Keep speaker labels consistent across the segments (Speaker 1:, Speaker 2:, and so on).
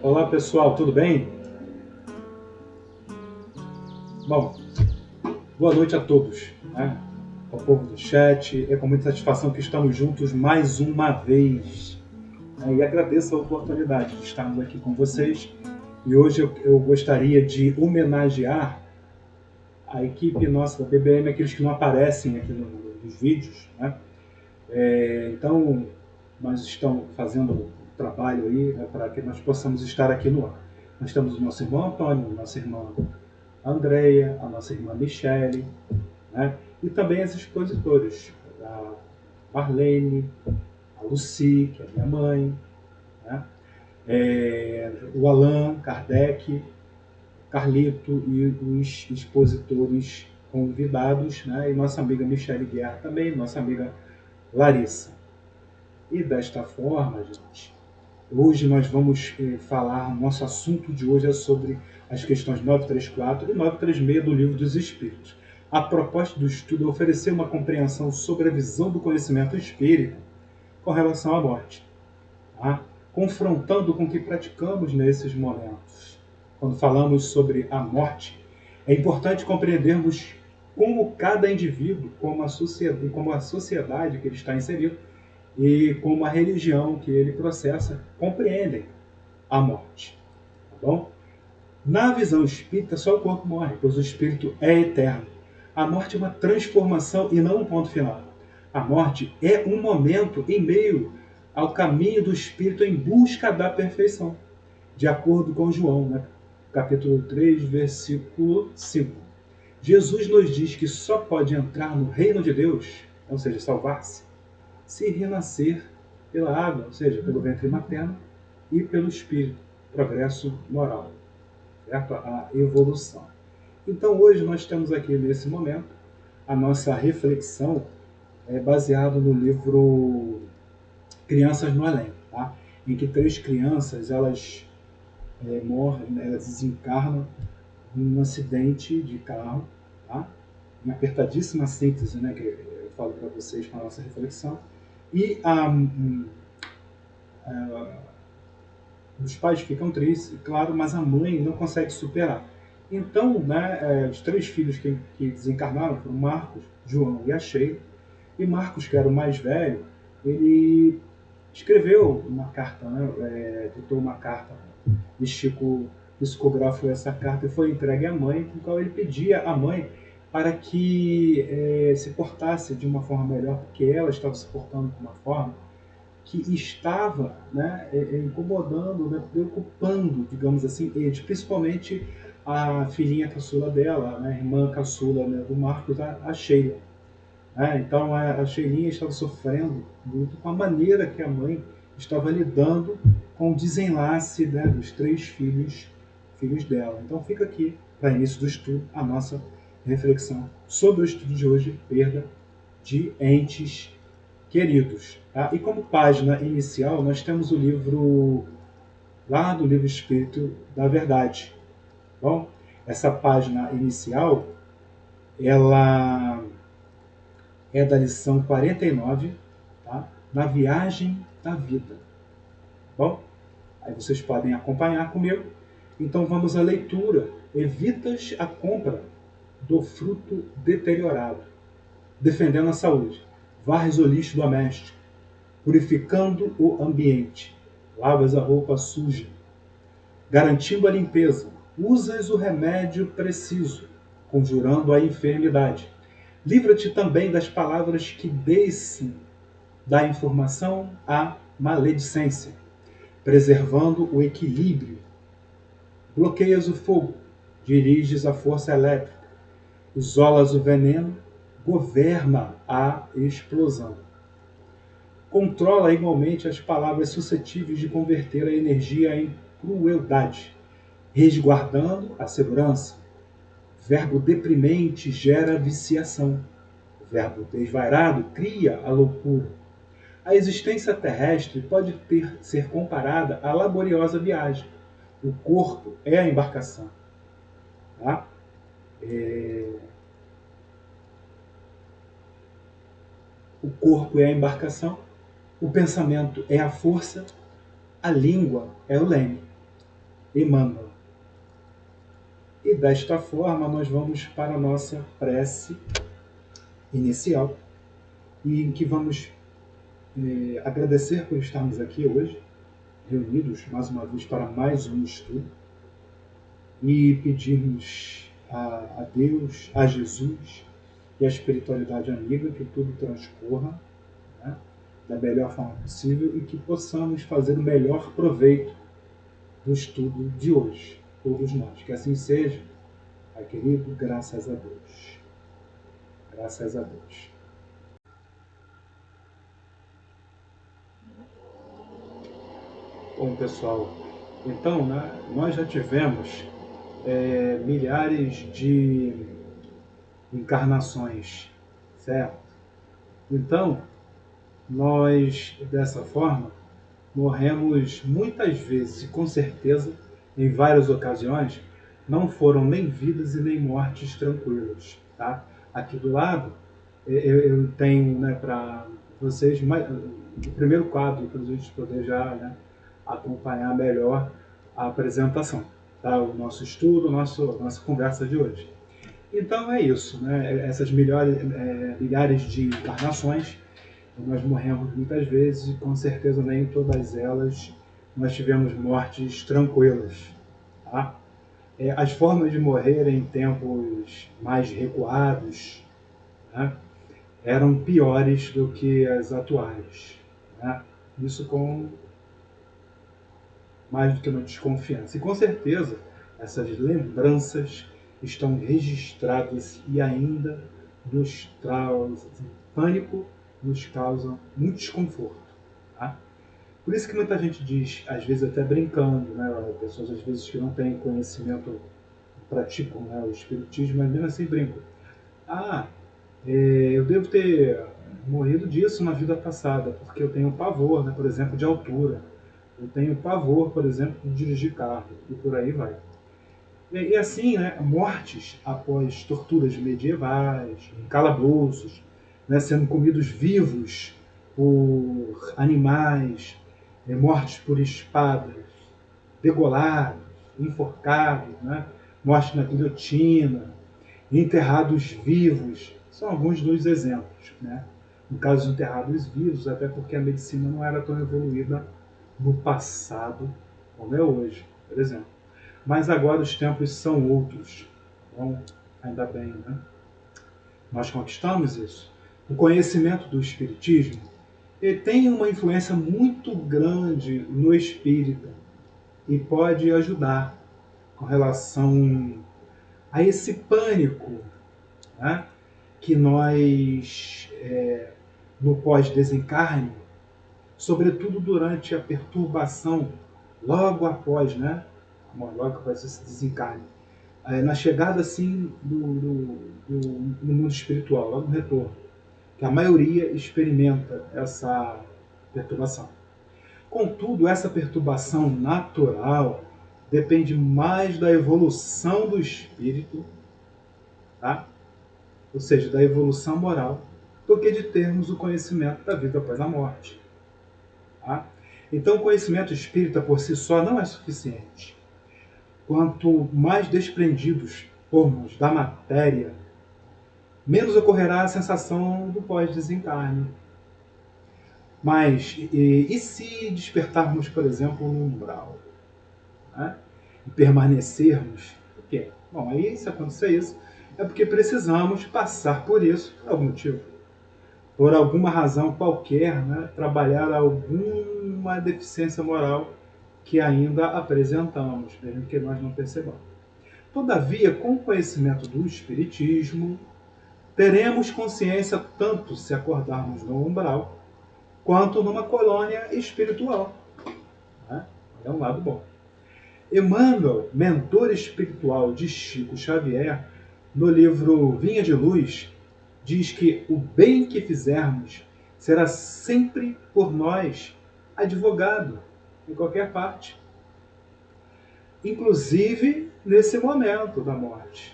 Speaker 1: Olá pessoal, tudo bem? Bom, boa noite a todos, né? Ao povo do chat, é com muita satisfação que estamos juntos mais uma vez, né? E agradeço a oportunidade de estarmos aqui com vocês. E hoje eu gostaria de homenagear a equipe nossa da BBM, aqueles que não aparecem aqui nos vídeos, né? Então, nós estamos fazendo o trabalho aí, né, para que nós possamos estar aqui no ar. Nós temos o nosso irmão Antônio, nossa irmã Andreia, a nossa irmã Michele, né? E também as expositoras, a Marlene, a Lucy, que é minha mãe, né? O Alan, Kardec, Carlito e os expositores convidados, né? E nossa amiga Michele Guerra também, nossa amiga Larissa. E desta forma, gente, hoje nós vamos falar, nosso assunto de hoje é sobre as questões 934 e 936 do Livro dos Espíritos. A proposta do estudo é oferecer uma compreensão sobre a visão do conhecimento espírita com relação à morte, tá? Confrontando com o que praticamos nesses momentos. Quando falamos sobre a morte, é importante compreendermos como cada indivíduo, como a sociedade que ele está inserido, e como a religião que ele processa compreendem a morte. Tá bom? Na visão espírita, só o corpo morre, pois o espírito é eterno. A morte é uma transformação e não um ponto final. A morte é um momento em meio ao caminho do espírito em busca da perfeição, de acordo com João, né? Capítulo 3, versículo 5. Jesus nos diz que só pode entrar no reino de Deus, ou seja, salvar-se, se renascer pela água, ou seja, pelo ventre materno, e pelo espírito, progresso moral, certo? A evolução. Então hoje nós temos aqui nesse momento a nossa reflexão baseada no livro Crianças no Além, tá? Em que três crianças elas morrem, elas desencarnam num acidente de carro, tá? Em apertadíssima síntese, né, que eu falo para vocês com a nossa reflexão. E os pais ficam tristes, claro, mas a mãe não consegue superar. Então, né, os três filhos que desencarnaram foram Marcos, João e a Sheila. E Marcos, que era o mais velho, ele escreveu uma carta, né, ditou uma carta, e Chico psicografou essa carta e foi entregue à mãe, com qual ele pedia à mãe para que se portasse de uma forma melhor, porque ela estava se portando de uma forma que estava, né, incomodando, né, preocupando, digamos assim, eles, principalmente a filhinha caçula dela, né, a irmã caçula, né, do Marcos, a Sheila. Né? Então a Sheilinha estava sofrendo muito com a maneira que a mãe estava lidando com o desenlace, né, dos três filhos dela. Então fica aqui, para início do estudo, a nossa reflexão sobre o estudo de hoje, perda de entes queridos. Tá? E como página inicial, nós temos o livro, lá do Livro Espírito da Verdade. Bom, essa página inicial, ela é da lição 49, tá? Na viagem da vida. Bom, aí vocês podem acompanhar comigo. Então vamos à leitura. Evitas a compra do fruto deteriorado, defendendo a saúde. Varres o lixo doméstico, purificando o ambiente. Lavas a roupa suja, garantindo a limpeza. Usas o remédio preciso, conjurando a enfermidade. Livra-te também das palavras que descem da informação à maledicência, preservando o equilíbrio. Bloqueias o fogo, diriges a força elétrica, isolas o veneno, governa a explosão. Controla igualmente as palavras suscetíveis de converter a energia em crueldade, resguardando a segurança. Verbo deprimente gera viciação. Verbo desvairado cria a loucura. A existência terrestre pode ser comparada à laboriosa viagem. O corpo é a embarcação. Tá? O corpo é a embarcação, o pensamento é a força, A língua é o leme, Emmanuel. E desta forma nós vamos para a nossa prece inicial, e em que vamos agradecer por estarmos aqui hoje, reunidos mais uma vez para mais um estudo, e pedirmos a Deus, a Jesus e a espiritualidade amiga que tudo transcorra, né, da melhor forma possível e que possamos fazer o melhor proveito do estudo de hoje, todos nós. Que assim seja, Pai querido, graças a Deus. Graças a Deus. Bom, pessoal, então, né, nós já tivemos milhares de encarnações, certo? Então, nós, dessa forma, morremos muitas vezes e com certeza, em várias ocasiões, não foram nem vidas e nem mortes tranquilas. Tá? Aqui do lado, eu tenho, né, para vocês o primeiro quadro para a gente poder já, né, acompanhar melhor a apresentação, tá? O nosso estudo, nossa conversa de hoje. Então é isso, né? Essas milhares de encarnações, nós morremos muitas vezes e com certeza nem todas elas nós tivemos mortes tranquilas. Tá? As formas de morrer em tempos mais recuados, né, eram piores do que as atuais. Né? Isso com mais do que uma desconfiança. E com certeza essas lembranças estão registradas e ainda nos trazem pânico, nos causam muito desconforto. Tá? Por isso que muita gente diz, às vezes até brincando, né? Pessoas às vezes que não têm conhecimento, praticam, né, o espiritismo, mas mesmo assim brincam. Eu devo ter morrido disso na vida passada, porque eu tenho pavor, né, por exemplo, de altura. Eu tenho pavor, por exemplo, de dirigir carro, e por aí vai. E assim, né, mortes após torturas medievais, em calabouços, né, sendo comidos vivos por animais, mortes por espadas, degolados, enforcados, né, mortes na guilhotina, enterrados vivos, são alguns dos exemplos. Né? No caso de enterrados vivos, até porque a medicina não era tão evoluída no passado como é hoje, por exemplo. Mas agora os tempos são outros. Bom, ainda bem, né? Nós conquistamos isso. O conhecimento do Espiritismo tem uma influência muito grande no espírita e pode ajudar com relação a esse pânico, né, que nós, no pós-desencarne, sobretudo durante a perturbação, logo após, né, logo após esse desencarne, na chegada assim no mundo espiritual, logo no retorno, que a maioria experimenta essa perturbação. Contudo, essa perturbação natural depende mais da evolução do espírito, tá? Ou seja, da evolução moral, do que de termos o conhecimento da vida após a morte. Tá? Então, o conhecimento espírita por si só não é suficiente. Quanto mais desprendidos formos da matéria, menos ocorrerá a sensação do pós-desencarne. Mas, e se despertarmos, por exemplo, no umbral? Né? E permanecermos? Por quê? Bom, aí se acontecer isso, é porque precisamos passar por isso por algum motivo. Por alguma razão qualquer, né, trabalhar alguma deficiência moral que ainda apresentamos, mesmo que nós não percebamos. Todavia, com o conhecimento do Espiritismo, teremos consciência tanto se acordarmos no umbral, quanto numa colônia espiritual. Né? É um lado bom. Emmanuel, mentor espiritual de Chico Xavier, no livro Vinha de Luz, diz que o bem que fizermos será sempre por nós advogado, em qualquer parte. Inclusive nesse momento da morte.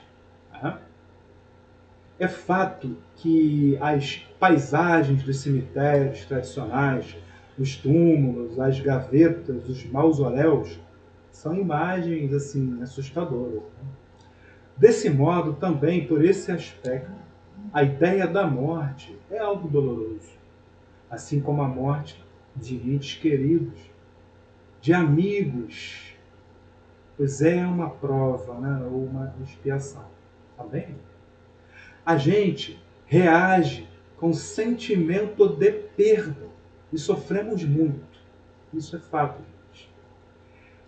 Speaker 1: É fato que as paisagens dos cemitérios tradicionais, Os túmulos, as gavetas, os mausoléus são imagens assim assustadoras. Desse modo, também por esse aspecto, a ideia da morte é algo doloroso, assim como a morte de entes queridos, de amigos, pois é uma prova, né, ou uma expiação. Tá bem? A gente reage com sentimento de perda e sofremos muito. Isso é fato, gente.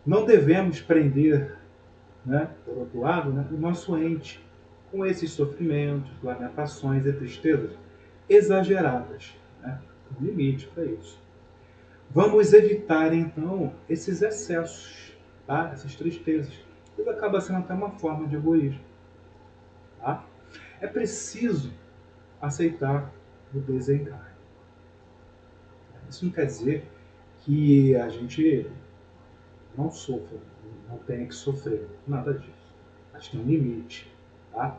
Speaker 1: Não devemos prender, né, por outro lado, né, o nosso ente com esses sofrimentos, lamentações e tristezas exageradas. Né? Tem limite para isso. Vamos evitar, então, esses excessos, tá? Essas tristezas. Isso acaba sendo até uma forma de egoísmo. Tá? É preciso aceitar o desencarne. Isso não quer dizer que a gente não sofra, não tenha que sofrer. Nada disso. Acho que tem um limite. Tá?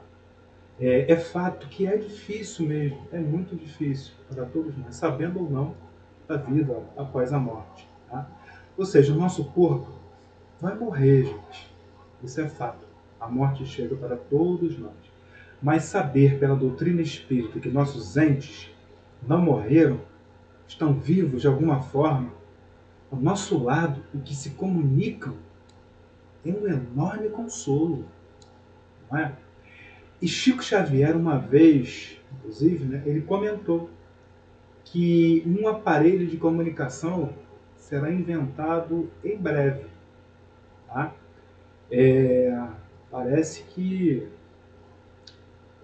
Speaker 1: É fato que é difícil mesmo, é muito difícil para todos nós, sabendo ou não da vida após a morte. Tá? Ou seja, o nosso corpo vai morrer, gente. Isso é fato. A morte chega para todos nós. Mas saber pela doutrina espírita que nossos entes não morreram, estão vivos de alguma forma, ao nosso lado e que se comunicam, é um enorme consolo. Não é? E Chico Xavier, uma vez, inclusive, né, ele comentou que um aparelho de comunicação será inventado em breve. Tá? Parece que,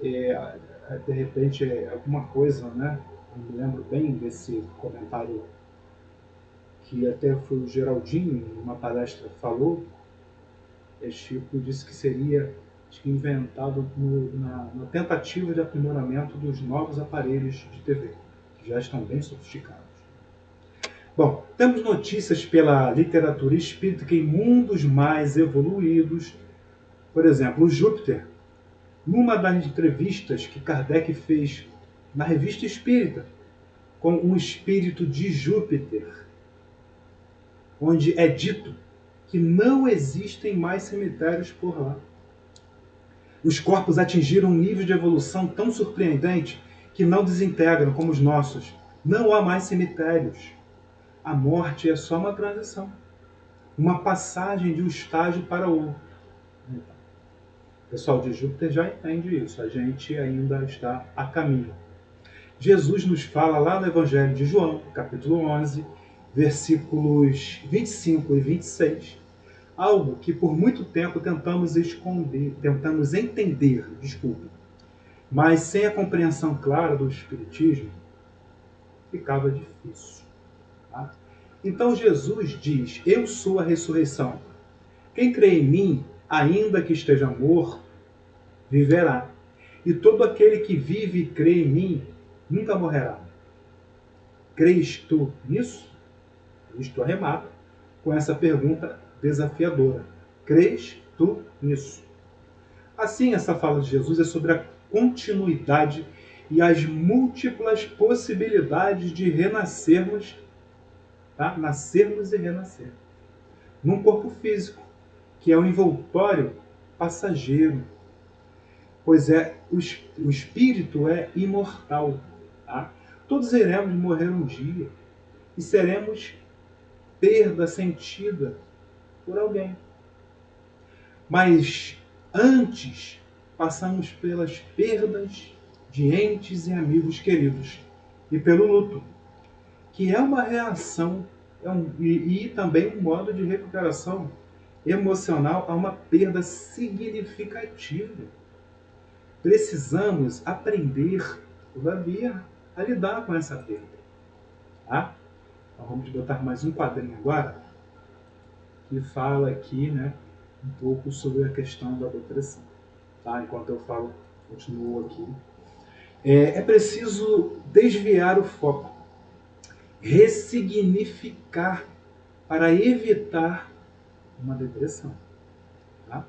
Speaker 1: de repente, é alguma coisa, né? Não me lembro bem desse comentário que até foi o Geraldinho, em uma palestra, falou. Chico disse que seria inventado na tentativa de aprimoramento dos novos aparelhos de TV, que já estão bem sofisticados. Bom, temos notícias pela literatura espírita que em mundos mais evoluídos, por exemplo, o Júpiter, numa das entrevistas que Kardec fez na Revista Espírita com um espírito de Júpiter, onde é dito que não existem mais cemitérios por lá. Os corpos atingiram um nível de evolução tão surpreendente que não desintegram como os nossos. Não há mais cemitérios. A morte é só uma transição, uma passagem de um estágio para outro. O pessoal de Júpiter já entende isso, a gente ainda está a caminho. Jesus nos fala lá no Evangelho de João, capítulo 11, versículos 25 e 26, algo que por muito tempo tentamos esconder, tentamos entender, mas sem a compreensão clara do Espiritismo, ficava difícil. Tá? Então Jesus diz, eu sou a ressurreição. Quem crê em mim, ainda que esteja morto, viverá. E todo aquele que vive e crê em mim, nunca morrerá. Crês tu nisso? Cristo arremata com essa pergunta desafiadora. Crês tu nisso? Assim, essa fala de Jesus é sobre a continuidade e as múltiplas possibilidades de renascermos, tá? Nascermos e renascer, num corpo físico, que é um envoltório passageiro, pois o espírito é imortal. Tá? Todos iremos morrer um dia e seremos perda sentida por alguém. Mas antes passamos pelas perdas de entes e amigos queridos e pelo luto, que é uma reação e também um modo de recuperação emocional a uma perda significativa. Precisamos aprender, todavia, a lidar com essa perda. Tá? Então vamos botar mais um quadrinho agora, que fala aqui, né, um pouco sobre a questão da depressão. Tá? Enquanto eu falo, continuo aqui. É preciso desviar o foco, ressignificar para evitar uma depressão. Tá?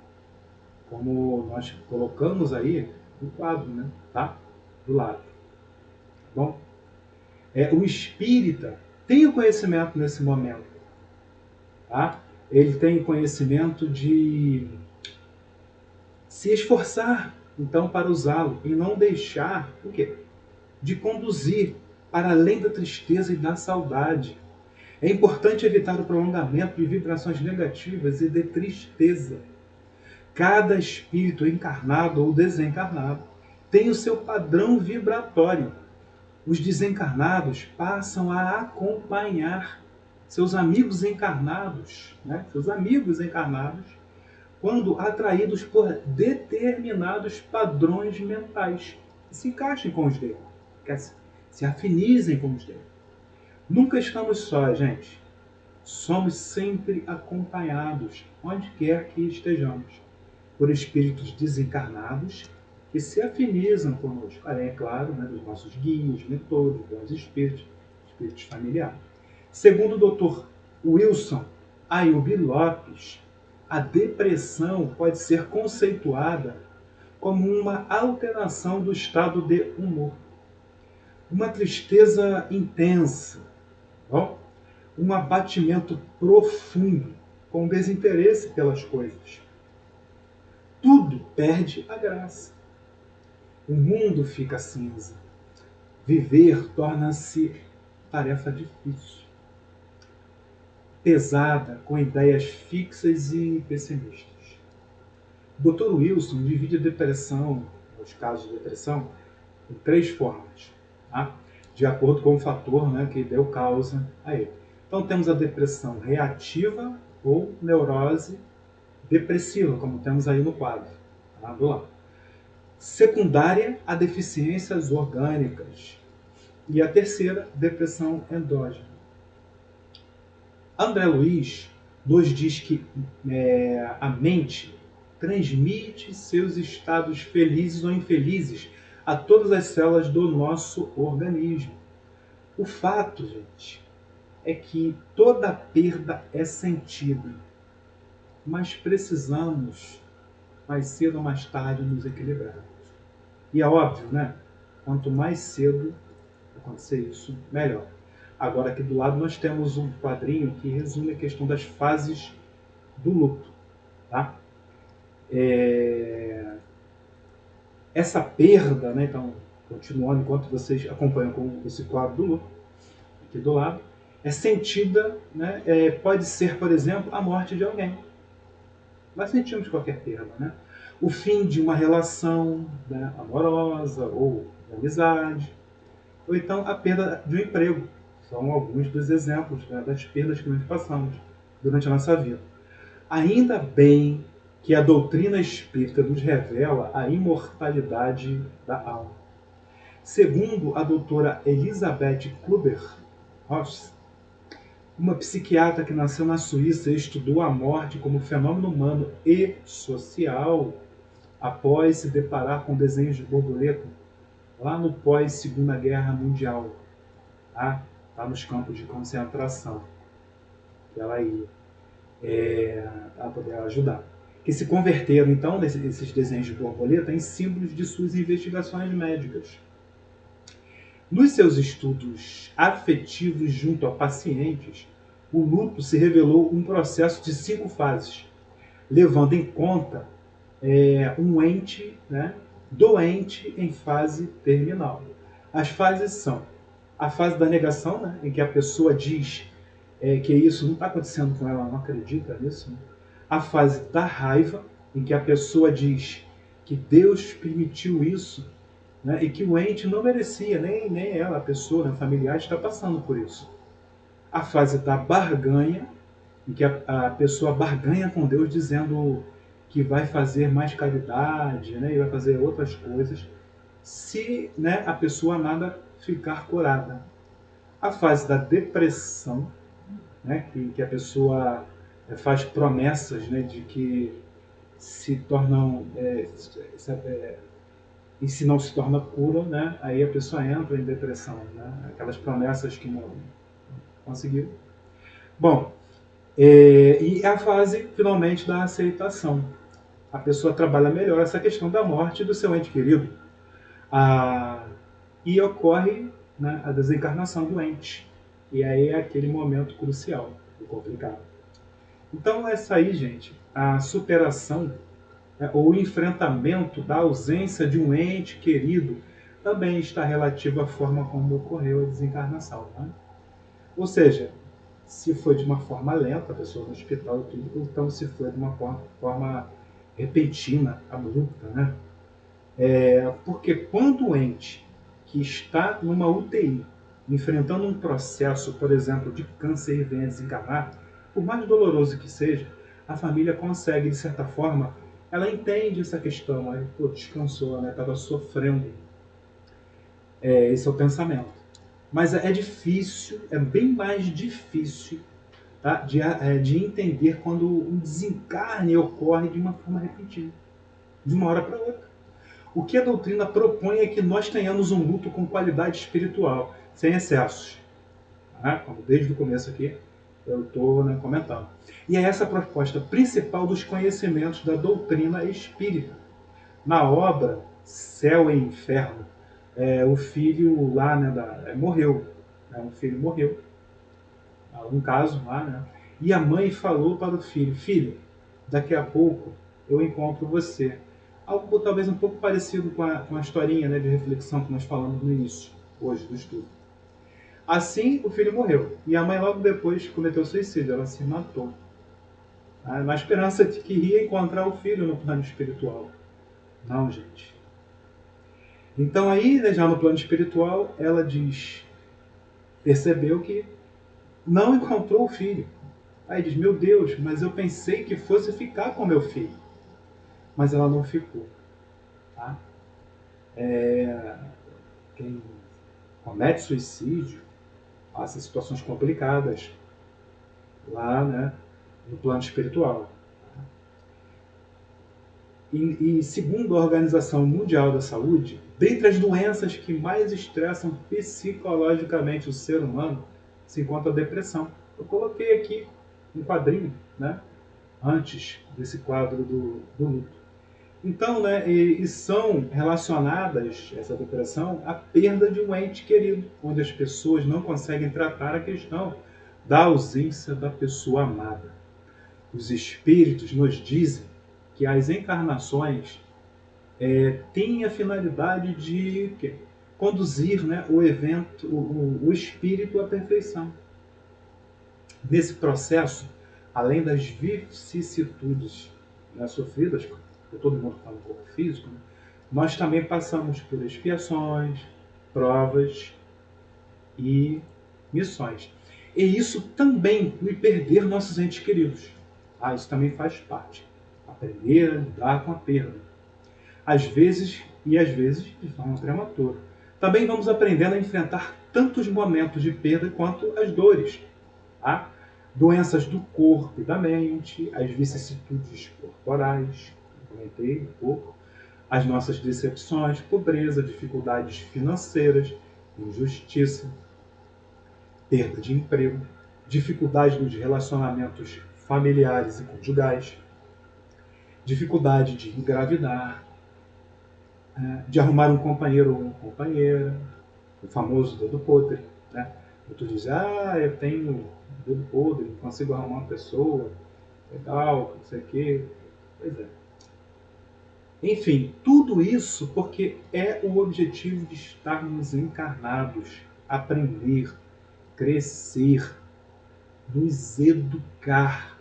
Speaker 1: Como nós colocamos aí no quadro, né? Tá? Do lado. Tá bom? O espírita, tem o conhecimento nesse momento, tá? Ele tem conhecimento de se esforçar, então, para usá-lo e não deixar o quê? De conduzir para além da tristeza e da saudade. É importante evitar o prolongamento de vibrações negativas e de tristeza. Cada espírito encarnado ou desencarnado tem o seu padrão vibratório. Os desencarnados passam a acompanhar seus amigos encarnados, né? Seus amigos encarnados, quando atraídos por determinados padrões mentais, que se encaixem com os dele, que se afinizem com os dele. Nunca estamos sós, gente. Somos sempre acompanhados, onde quer que estejamos, por espíritos desencarnados que se afinizam conosco, além, é claro, né, dos nossos guias, mentores, bons espíritos, espíritos familiares. Segundo o Dr. Wilson Ayubi Lopes, a depressão pode ser conceituada como uma alteração do estado de humor, uma tristeza intensa, ó, um abatimento profundo, com desinteresse pelas coisas. Tudo perde a graça. O mundo fica cinza. Viver torna-se tarefa difícil, pesada, com ideias fixas e pessimistas. O Dr. Wilson divide a depressão, os casos de depressão, em 3 formas, tá? De acordo com o fator, né, que deu causa a ele. Então temos a depressão reativa ou neurose depressiva, como temos aí no quadro, tá? Do lado. Secundária a deficiências orgânicas. E a terceira, depressão endógena. André Luiz nos diz que a mente transmite seus estados felizes ou infelizes a todas as células do nosso organismo. O fato, gente, é que toda perda é sentida, mas precisamos, mais cedo ou mais tarde, nos equilibrarmos. E é óbvio, né? Quanto mais cedo acontecer isso, melhor. Agora, aqui do lado, nós temos um quadrinho que resume a questão das fases do luto. Tá? Essa perda, né? Então, continuando, enquanto vocês acompanham com esse quadro do luto, aqui do lado, é sentida, né? Pode ser, por exemplo, a morte de alguém. Nós sentimos qualquer perda, né? O fim de uma relação, né, amorosa ou de amizade, ou então a perda de um emprego. São alguns dos exemplos, né, das perdas que nós passamos durante a nossa vida. Ainda bem que a doutrina espírita nos revela a imortalidade da alma. Segundo a doutora Elisabeth Kübler-Ross, uma psiquiatra que nasceu na Suíça e estudou a morte como fenômeno humano e social, após se deparar com desenhos de borboleta lá no pós-Segunda Guerra Mundial, tá? Lá nos campos de concentração, que ela ia para poder ajudar. Que se converteram, então, nesses desenhos de borboleta em símbolos de suas investigações médicas. Nos seus estudos afetivos junto a pacientes, o luto se revelou um processo de 5 fases, levando em conta um ente, né, doente em fase terminal. As fases são a fase da negação, né, em que a pessoa diz que isso não está acontecendo com ela, não acredita nisso. Né? A fase da raiva, em que a pessoa diz que Deus permitiu isso, né, e que o ente não merecia, nem ela, a pessoa, né, familiar, está passando por isso. A fase da barganha, em que a pessoa barganha com Deus dizendo que vai fazer mais caridade, né, e vai fazer outras coisas, se, né, a pessoa nada ficar curada. A fase da depressão, né, que a pessoa faz promessas, né, de que se tornam e se não se torna pura, né, aí a pessoa entra em depressão, né, aquelas promessas que não conseguiu. Bom, e a fase, finalmente, da aceitação. A pessoa trabalha melhor essa questão da morte do seu ente querido. E ocorre, né, a desencarnação do ente. E aí é aquele momento crucial e complicado. Então, essa aí, gente, a superação, né, ou o enfrentamento da ausência de um ente querido também está relativo à forma como ocorreu a desencarnação. Né? Ou seja, se foi de uma forma lenta, a pessoa no hospital e tudo, então se foi de uma forma repentina, abrupta. Né? Porque quando o ente que está numa UTI, enfrentando um processo, por exemplo, de câncer e vem a desencarnar, por mais doloroso que seja, a família consegue, de certa forma, ela entende essa questão, aí, pô, descansou, né? Estava sofrendo. Esse é o pensamento. Mas é difícil, é bem mais difícil, tá? de entender quando um desencarne ocorre de uma forma repentina, de uma hora para outra. O que a doutrina propõe é que nós tenhamos um luto com qualidade espiritual, sem excessos. Como desde o começo aqui eu estou, né, comentando. E é essa a proposta principal dos conhecimentos da doutrina espírita. Na obra Céu e Inferno, o filho lá, né, morreu. Um filho morreu, um caso lá, né? E a mãe falou para o filho: filho, daqui a pouco eu encontro você. Algo talvez um pouco parecido com a historinha, né, de reflexão que nós falamos no início, hoje, do estudo. Assim, o filho morreu. E a mãe logo depois cometeu suicídio, ela se matou. Na esperança de que ia encontrar o filho no plano espiritual. Não, gente. Então aí, né, já no plano espiritual, ela percebeu que não encontrou o filho. Aí diz: meu Deus, mas eu pensei que fosse ficar com meu filho. Mas ela não ficou. Tá? Quem comete suicídio passa situações complicadas lá, né, no plano espiritual. E segundo a Organização Mundial da Saúde, dentre as doenças que mais estressam psicologicamente o ser humano, se encontra a depressão. Eu coloquei aqui um quadrinho, né, antes desse quadro do luto. Então, né, e são relacionadas, essa depressão, à perda de um ente querido, onde as pessoas não conseguem tratar a questão da ausência da pessoa amada. Os espíritos nos dizem que as encarnações têm a finalidade de conduzir, né, o evento, o espírito à perfeição. Nesse processo, além das vicissitudes, né, sofridas por todo mundo que está no corpo físico, né, nós também passamos por expiações, provas e missões. E isso também inclui perder nossos entes queridos. Isso também faz parte. Aprender a lidar com a perda. Às vezes de forma prematura. Também vamos aprendendo a enfrentar tantos momentos de perda quanto as dores. Doenças do corpo e da mente, as vicissitudes corporais, comentei um pouco, as nossas decepções, pobreza, dificuldades financeiras, injustiça, perda de emprego, dificuldade nos relacionamentos familiares e conjugais, dificuldade de engravidar, de arrumar um companheiro ou uma companheira, o famoso dedo podre. Né? Tu diz: eu tenho dedo podre, não consigo arrumar uma pessoa, legal, não sei o quê. Pois é. Enfim, tudo isso porque é o objetivo de estarmos encarnados, aprender, crescer, nos educar,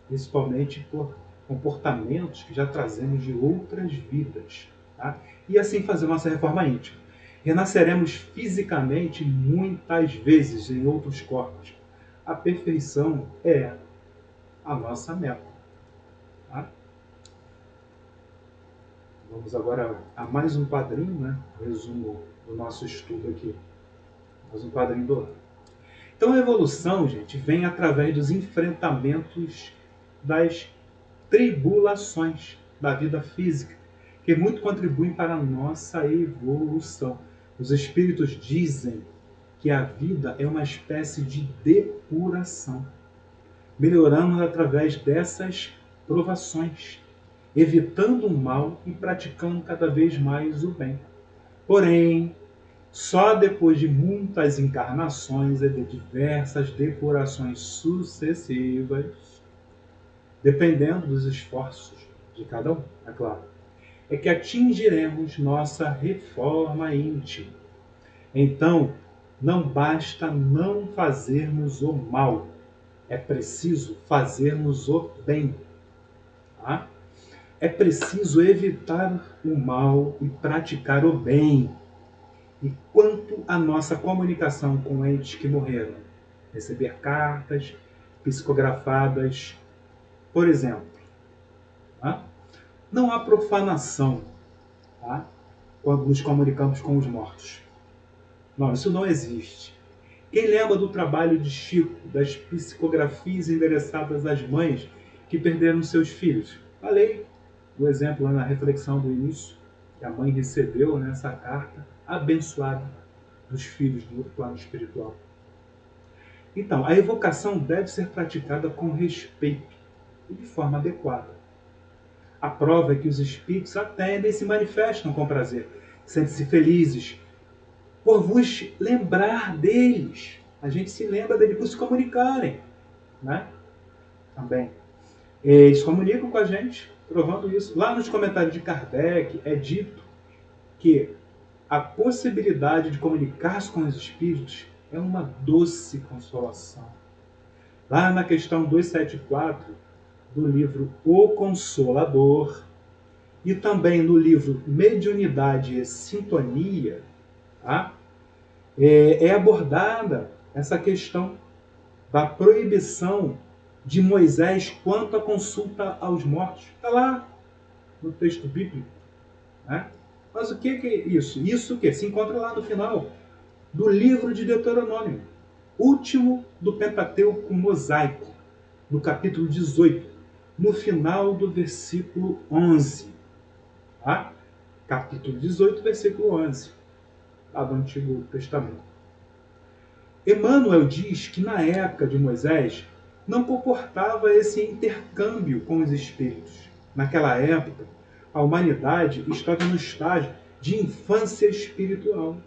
Speaker 1: principalmente por comportamentos que já trazemos de outras vidas. Tá? E assim fazer nossa reforma íntima. Renasceremos fisicamente muitas vezes em outros corpos. A perfeição é a nossa meta. Tá? Vamos agora a mais um quadrinho, né? Resumo do nosso estudo aqui. Mais um quadrinho do lado. Então a evolução, gente, vem através dos enfrentamentos das tribulações da vida física, que muito contribuem para a nossa evolução. Os espíritos dizem que a vida é uma espécie de depuração. Melhoramos através dessas provações, evitando o mal e praticando cada vez mais o bem. Porém, Só depois de muitas encarnações e de diversas depurações sucessivas, dependendo dos esforços de cada um, é claro, é que atingiremos nossa reforma íntima. Então, não basta não fazermos o mal, é preciso fazermos o bem. Tá? É preciso evitar o mal e praticar o bem. E quanto à nossa comunicação com entes que morreram, receber cartas psicografadas, por exemplo, tá? Não há profanação, tá? Quando nos comunicamos com os mortos. Não, isso não existe. Quem lembra do trabalho de Chico, das psicografias endereçadas às mães que perderam seus filhos? Falei do exemplo lá na reflexão do início, que a mãe recebeu nessa carta abençoada dos filhos do plano espiritual. Então, a evocação deve ser praticada com respeito e de forma adequada. A prova é que os espíritos atendem e se manifestam com prazer, sentem-se felizes por vos lembrar deles. A gente se lembra deles por se comunicarem, né? Também. Eles comunicam com a gente, provando isso. Lá nos comentários de Kardec é dito que a possibilidade de comunicar-se com os espíritos é uma doce consolação. Lá na questão 274 do livro O Consolador e também no livro Mediunidade e Sintonia, tá? É abordada essa questão da proibição de Moisés quanto à consulta aos mortos. Está lá no texto bíblico. Né? Mas o que é isso? Isso que se encontra lá no final do livro de Deuteronômio, último do Pentateuco mosaico, no capítulo 18, no final do versículo 11. Tá? Capítulo 18, versículo 11, lá do Antigo Testamento. Emmanuel diz que na época de Moisés não comportava esse intercâmbio com os espíritos. Naquela época, a humanidade estava no estágio de infância espiritual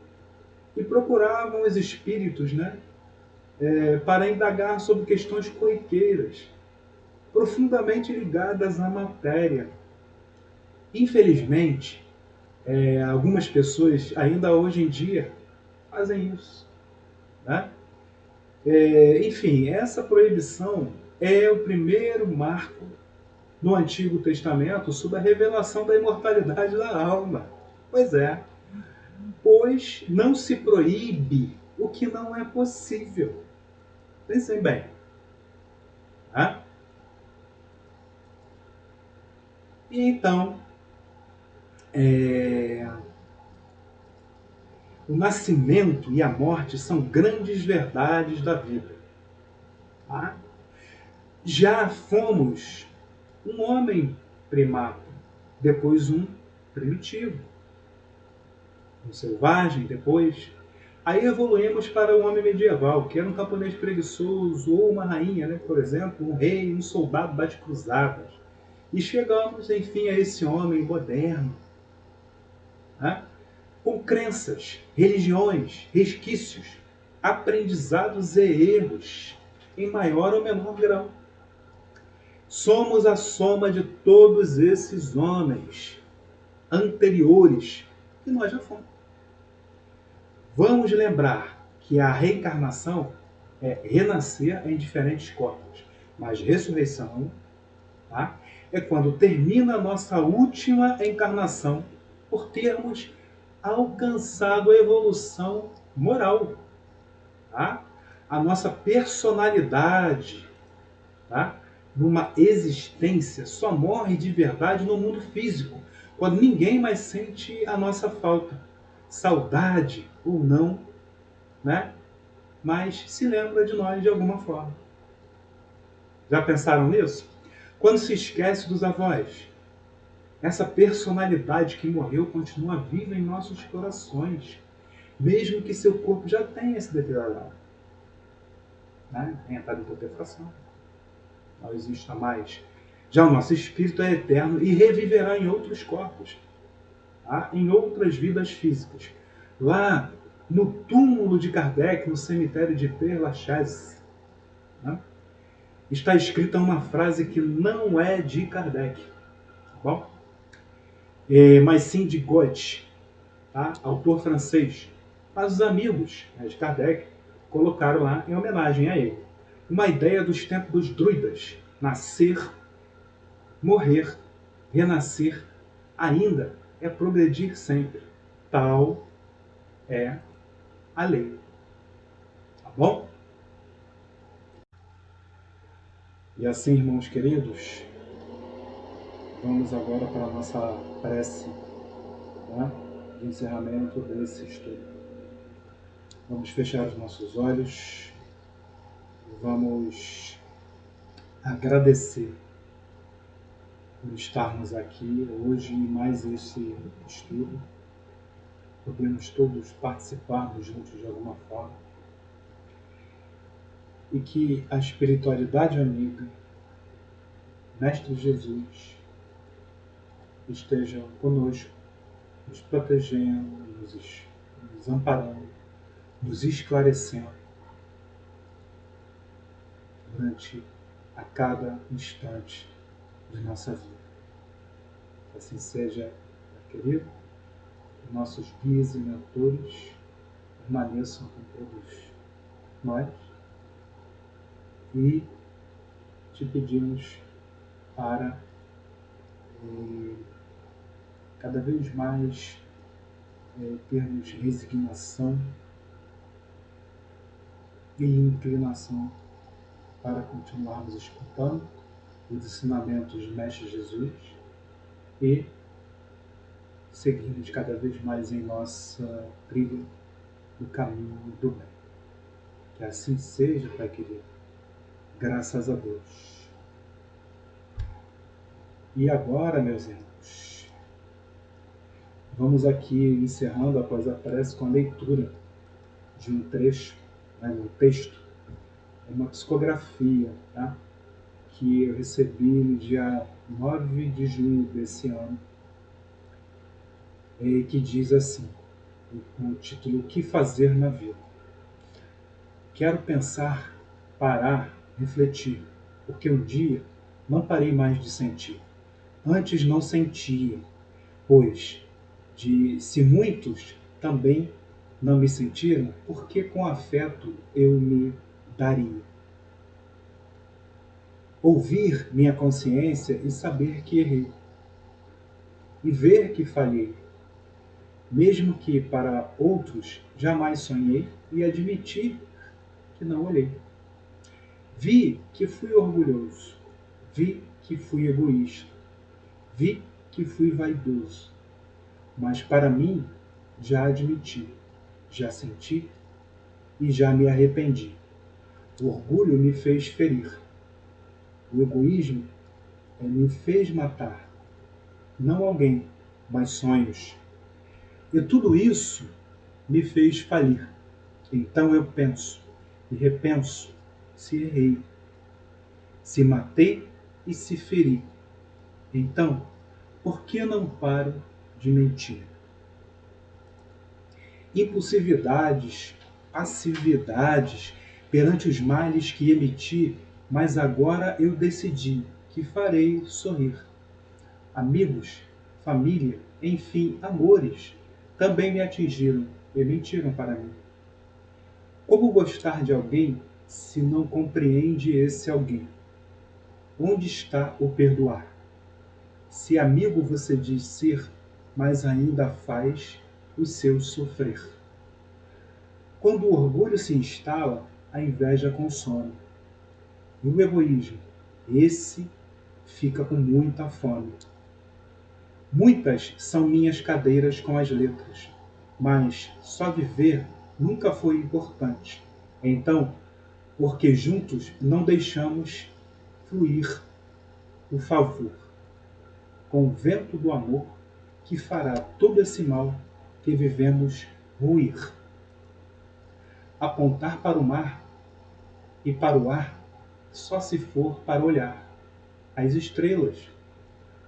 Speaker 1: e procuravam os espíritos, né, para indagar sobre questões corriqueiras, profundamente ligadas à matéria. Infelizmente, algumas pessoas ainda hoje em dia fazem isso. Né? Enfim, essa proibição é o primeiro marco no Antigo Testamento sobre a revelação da imortalidade da alma. Pois é, pois não se proíbe o que não é possível. Pensem bem. Né? E então, o nascimento e a morte são grandes verdades da vida. Tá? Já fomos um homem primato, depois um primitivo, um selvagem, depois. Aí evoluímos para o homem medieval, que era um camponês preguiçoso, ou uma rainha, né? Por exemplo, um rei, um soldado das cruzadas. E chegamos, enfim, a esse homem moderno, né? Com crenças, religiões, resquícios, aprendizados e erros, em maior ou menor grau. Somos a soma de todos esses homens anteriores que nós já fomos. Vamos lembrar que a reencarnação é renascer em diferentes corpos, mas ressurreição, tá, é quando termina a nossa última encarnação por termos alcançado a evolução moral. Tá? A nossa personalidade, tá, numa existência só morre de verdade no mundo físico, quando ninguém mais sente a nossa falta, saudade ou não, né? Mas se lembra de nós de alguma forma. Já pensaram nisso? Quando se esquece dos avós, essa personalidade que morreu continua viva em nossos corações, mesmo que seu corpo já tenha se deteriorado, né? Tenha estado em putrefação, não exista mais. Já o nosso espírito é eterno e reviverá em outros corpos, tá? Em outras vidas físicas. Lá no túmulo de Kardec, no cemitério de Père Lachaise, né, está escrita uma frase que não é de Kardec, tá bom? Mas sim de Goethe, tá? Autor francês. Mas os amigos, né, de Kardec colocaram lá em homenagem a ele. Uma ideia dos tempos dos druidas: nascer, morrer, renascer, ainda é progredir sempre. Tal é a lei. Tá bom? E assim, irmãos queridos, vamos agora para a nossa prece, né, de encerramento desse estudo. Vamos fechar os nossos olhos e vamos agradecer por estarmos aqui hoje em mais esse estudo. Podemos todos participarmos juntos de alguma forma. E que a espiritualidade amiga, Mestre Jesus, esteja conosco, nos protegendo, nos amparando, nos esclarecendo durante a cada instante de nossa vida. Assim seja, querido, nossos guias e mentores permaneçam com todos nós e te pedimos para cada vez mais termos resignação e inclinação para continuarmos escutando os ensinamentos de Mestre Jesus e seguirmos cada vez mais em nossa trilha do caminho do bem. Que assim seja, Pai querido. Graças a Deus. E agora, meus irmãos, vamos aqui encerrando após a prece com a leitura de um trecho, um texto, uma psicografia, tá? Que eu recebi no dia 9 de junho desse ano, que diz assim, com o título: O que fazer na vida? Quero pensar, parar, refletir, porque um dia não parei mais de sentir. Antes não sentia, pois, se muitos também não me sentiram, porque com afeto eu me daria. Ouvir minha consciência e saber que errei, e ver que falhei, mesmo que para outros jamais sonhei, e admitir que não olhei. Vi que fui orgulhoso, vi que fui egoísta, vi que fui vaidoso, mas para mim já admiti, já senti e já me arrependi. O orgulho me fez ferir, o egoísmo me fez matar, não alguém, mas sonhos. E tudo isso me fez falir. Então eu penso e repenso se errei, se matei e se feri. Então, por que não paro de mentir? Impulsividades, passividades perante os males que emiti, mas agora eu decidi que farei sorrir. Amigos, família, enfim, amores, também me atingiram e mentiram para mim. Como gostar de alguém se não compreende esse alguém? Onde está o perdoar? Se amigo você diz ser, mas ainda faz os seus sofrer. Quando o orgulho se instala, a inveja consome. E o egoísmo, esse fica com muita fome. Muitas são minhas cadeiras com as letras, mas só viver nunca foi importante. Então, porque juntos não deixamos fluir o favor, com o vento do amor que fará todo esse mal que vivemos ruir. Apontar para o mar e para o ar só se for para olhar as estrelas.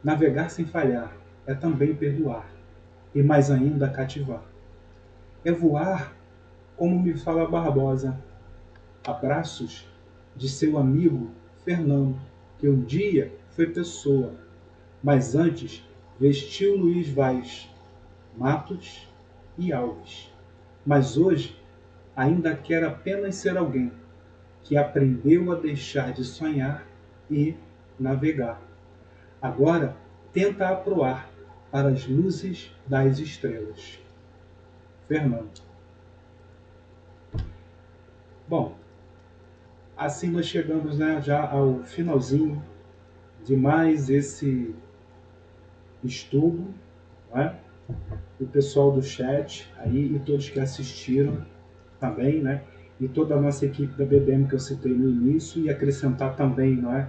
Speaker 1: Navegar sem falhar é também perdoar, e mais ainda cativar. É voar como me fala Barbosa. Abraços de seu amigo Fernando, que um dia foi pessoa, mas antes vestiu Luiz Vaz, Matos e Alves. Mas hoje ainda quer apenas ser alguém que aprendeu a deixar de sonhar e navegar. Agora tenta aproar para as luzes das estrelas. Fernando. Bom, assim nós chegamos, né, já ao finalzinho de mais esse estudo, né? O pessoal do chat aí e todos que assistiram também, né? E toda a nossa equipe da BBM que eu citei no início, e acrescentar também, não é?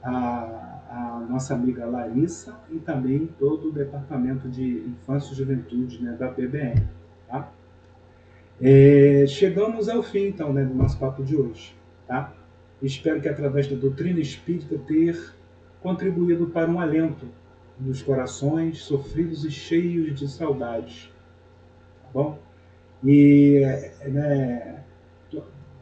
Speaker 1: A nossa amiga Larissa e também todo o departamento de Infância e Juventude, né, da BBM. Tá? Chegamos ao fim, então, né, do nosso papo de hoje. Tá? Espero que, através da doutrina espírita, ter contribuído para um alento nos corações sofridos e cheios de saudades. Tá bom? E né,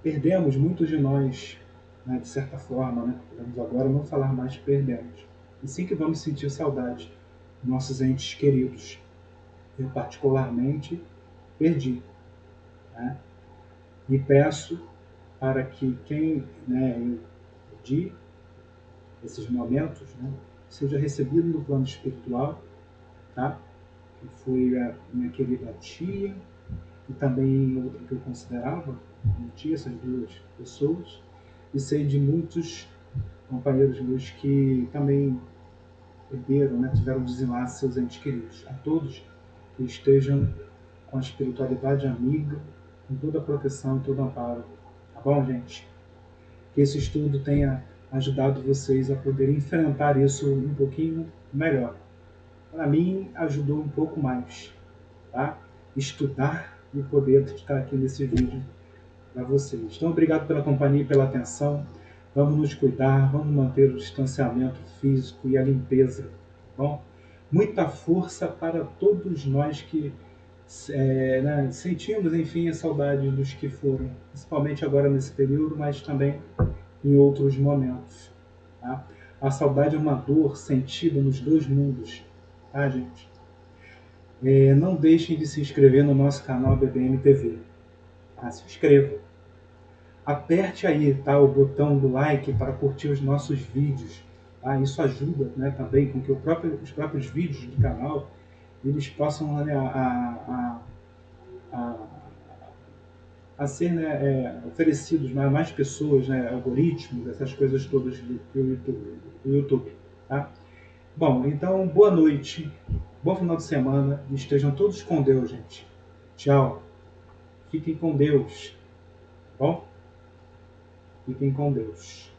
Speaker 1: perdemos muitos de nós, né, de certa forma, né? Vamos agora não falar mais perdemos. E sim que vamos sentir saudade dos nossos entes queridos. Eu, particularmente, perdi. Né? E peço para que quem, né, eu perdi esses momentos, né, seja recebido no plano espiritual, tá? Que foi a minha querida tia e também outra que eu considerava minha tia, essas duas pessoas, e sei de muitos companheiros meus que também perderam, né, tiveram desenlace seus entes queridos. A todos que estejam com a espiritualidade amiga, com toda a proteção e todo o amparo. Tá bom, gente? Que esse estudo tenha ajudado vocês a poderem enfrentar isso um pouquinho melhor. Para mim, ajudou um pouco mais, tá? Estudar e poder estar aqui nesse vídeo para vocês. Então, obrigado pela companhia e pela atenção. Vamos nos cuidar, vamos manter o distanciamento físico e a limpeza, tá bom? Muita força para todos nós que né, sentimos, enfim, a saudade dos que foram, principalmente agora nesse período, mas também em outros momentos. Tá? A saudade é uma dor sentida nos dois mundos, tá, gente? Não deixem de se inscrever no nosso canal BBM TV. Tá? Se inscreva. Aperte aí, tá, o botão do like para curtir os nossos vídeos. Tá? Isso ajuda, né, também com que os próprios vídeos do canal eles possam, né, a, a ser, né, oferecidos a mais pessoas, né, algoritmos, essas coisas todas do YouTube. Tá? Bom, então boa noite, bom final de semana e estejam todos com Deus, gente. Tchau. Fiquem com Deus. Bom? Fiquem com Deus.